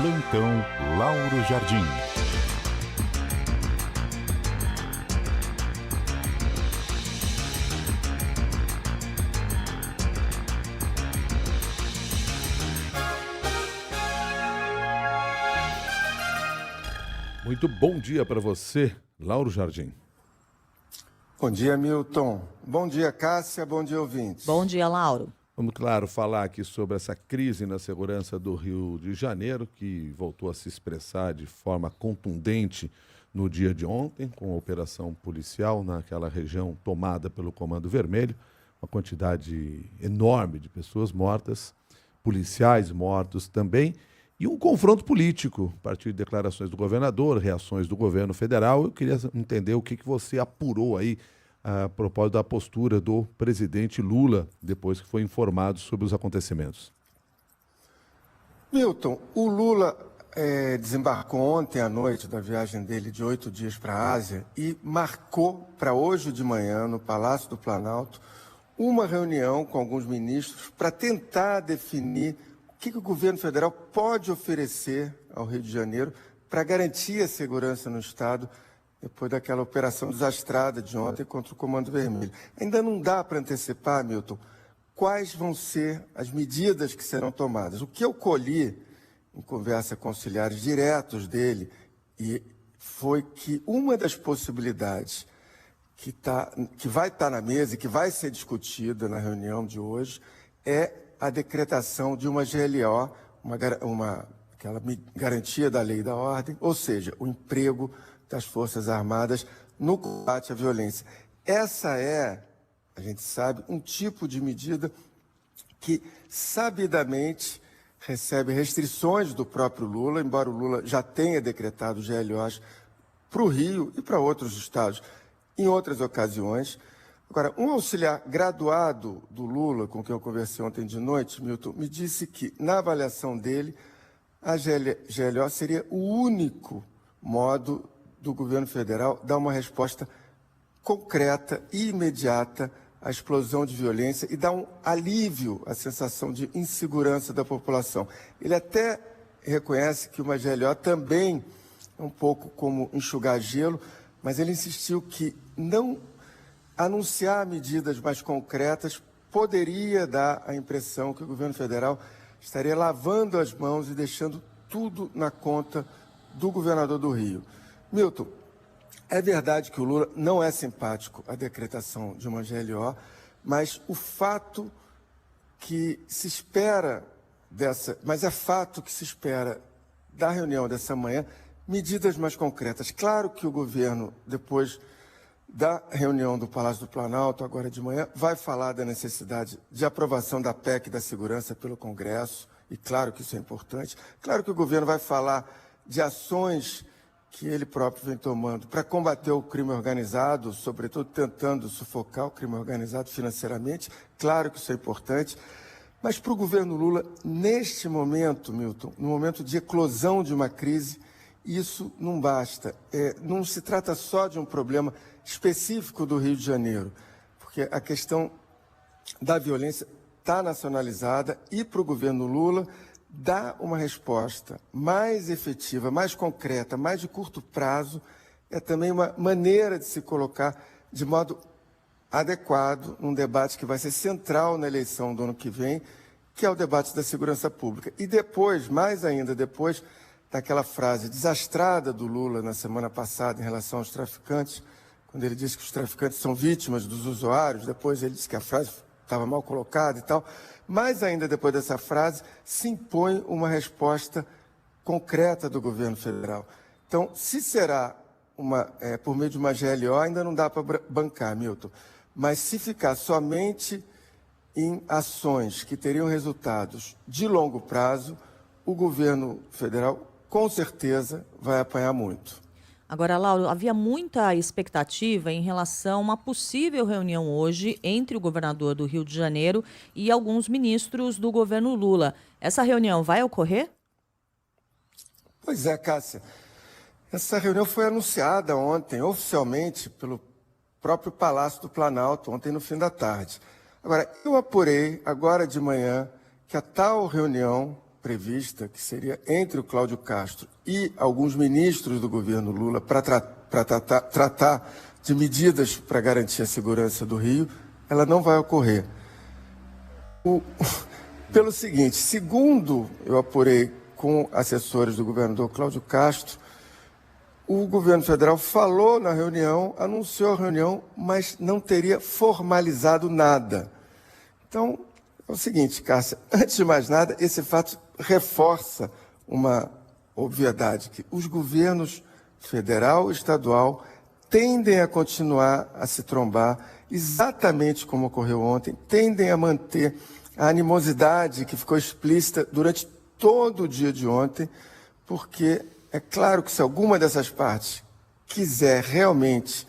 Plantão Lauro Jardim. Muito bom dia para você, Lauro Jardim. Bom dia, Milton. Bom dia, Cássia. Bom dia, ouvintes. Bom dia, Lauro. Vamos, claro, falar aqui sobre essa crise na segurança do Rio de Janeiro, que voltou a se expressar de forma contundente no dia de ontem, com a operação policial naquela região tomada pelo Comando Vermelho, uma quantidade enorme de pessoas mortas, policiais mortos também, e um confronto político, a partir de declarações do governador, reações do governo federal. Eu queria entender o que você apurou aí a propósito da postura do presidente Lula, depois que foi informado sobre os acontecimentos. Milton, o Lula desembarcou ontem à noite da viagem dele de 8 dias para a Ásia e marcou para hoje de manhã, no Palácio do Planalto, uma reunião com alguns ministros para tentar definir o que o governo federal pode oferecer ao Rio de Janeiro para garantir a segurança no Estado depois daquela operação desastrada de ontem contra o Comando Vermelho. Ainda não dá para antecipar, Milton, quais vão ser as medidas que serão tomadas. O que eu colhi em conversa com auxiliares diretos dele foi que uma das possibilidades que vai estar na mesa e que vai ser discutida na reunião de hoje é a decretação de uma GLO, aquela garantia da lei e da ordem, ou seja, o emprego das Forças Armadas no combate à violência. Essa é, a gente sabe, um tipo de medida que sabidamente recebe restrições do próprio Lula, embora o Lula já tenha decretado GLOs para o Rio e para outros estados em outras ocasiões. Agora, um auxiliar graduado do Lula, com quem eu conversei ontem de noite, Milton, me disse que, na avaliação dele, a GLO seria o único modo do governo federal dar uma resposta concreta e imediata à explosão de violência e dar um alívio à sensação de insegurança da população. Ele até reconhece que uma GLO também é um pouco como enxugar gelo, mas ele insistiu que não anunciar medidas mais concretas poderia dar a impressão que o governo federal estaria lavando as mãos e deixando tudo na conta do governador do Rio. Milton, é verdade que o Lula não é simpático à decretação de uma GLO, mas o fato que se espera é fato que se espera da reunião dessa manhã medidas mais concretas. Claro que o governo, depois da reunião do Palácio do Planalto, agora de manhã, vai falar da necessidade de aprovação da PEC da segurança pelo Congresso, e claro que isso é importante. Claro que o governo vai falar de ações que ele próprio vem tomando para combater o crime organizado, sobretudo tentando sufocar o crime organizado financeiramente. Claro que isso é importante. Mas para o governo Lula, neste momento, Milton, no momento de eclosão de uma crise, isso não basta. Não se trata só de um problema específico do Rio de Janeiro, porque a questão da violência está nacionalizada e para o governo Lula dar uma resposta mais efetiva, mais concreta, mais de curto prazo, é também uma maneira de se colocar de modo adequado num debate que vai ser central na eleição do ano que vem, que é o debate da segurança pública. E depois, mais ainda depois daquela frase desastrada do Lula na semana passada em relação aos traficantes, quando ele disse que os traficantes são vítimas dos usuários, depois ele disse que a frase estava mal colocada e tal. Mais ainda depois dessa frase, se impõe uma resposta concreta do governo federal. Então, se será por meio de uma GLO, ainda não dá para bancar, Milton. Mas se ficar somente em ações que teriam resultados de longo prazo, o governo federal, com certeza, vai apanhar muito. Agora, Lauro, havia muita expectativa em relação a uma possível reunião hoje entre o governador do Rio de Janeiro e alguns ministros do governo Lula. Essa reunião vai ocorrer? Pois é, Cássia. Essa reunião foi anunciada ontem, oficialmente, pelo próprio Palácio do Planalto, ontem no fim da tarde. Agora, eu apurei, agora de manhã, que a tal reunião prevista, que seria entre o Cláudio Castro e alguns ministros do governo Lula para tratar de medidas para garantir a segurança do Rio, ela não vai ocorrer. Pelo seguinte, segundo eu apurei com assessores do governador Cláudio Castro, o governo federal falou na reunião, anunciou a reunião, mas não teria formalizado nada. Então, é o seguinte, Cássia, antes de mais nada, esse fato reforça uma obviedade, que os governos federal e estadual tendem a continuar a se trombar, exatamente como ocorreu ontem, tendem a manter a animosidade que ficou explícita durante todo o dia de ontem, porque é claro que se alguma dessas partes quiser realmente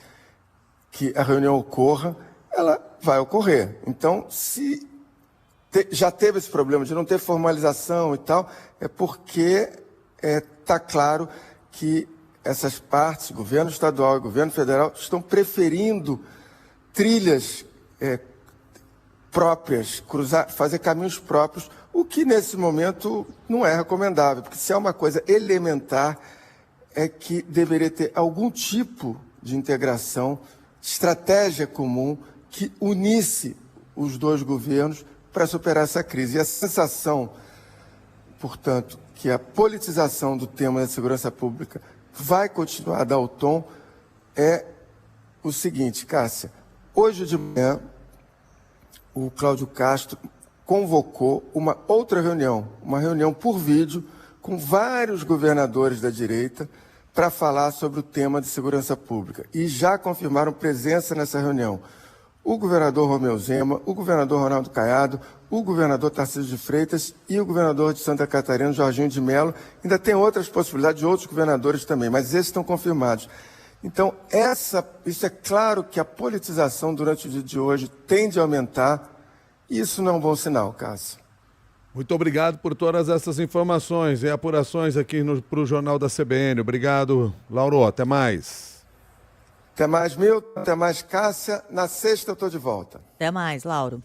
que a reunião ocorra, ela vai ocorrer. Então, se já teve esse problema de não ter formalização e tal, é porque está claro que essas partes, governo estadual e governo federal, estão preferindo trilhas próprias, fazer caminhos próprios, o que nesse momento não é recomendável, porque se é uma coisa elementar, é que deveria ter algum tipo de integração, estratégia comum que unisse os dois governos para superar essa crise. E a sensação, portanto, que a politização do tema da segurança pública vai continuar a dar o tom é o seguinte, Cássia. Hoje de manhã, o Cláudio Castro convocou uma outra reunião, uma reunião por vídeo, com vários governadores da direita, para falar sobre o tema de segurança pública. E já confirmaram presença nessa reunião o governador Romeu Zema, o governador Ronaldo Caiado, o governador Tarcísio de Freitas e o governador de Santa Catarina, Jorginho de Mello. Ainda tem outras possibilidades de outros governadores também, mas esses estão confirmados. Então, isso é claro que a politização durante o dia de hoje tende a aumentar, e isso não é um bom sinal, Cássio. Muito obrigado por todas essas informações e apurações aqui para o Jornal da CBN. Obrigado, Lauro. Até mais. Até mais, Milton. Até mais, Cássia. Na sexta eu estou de volta. Até mais, Lauro.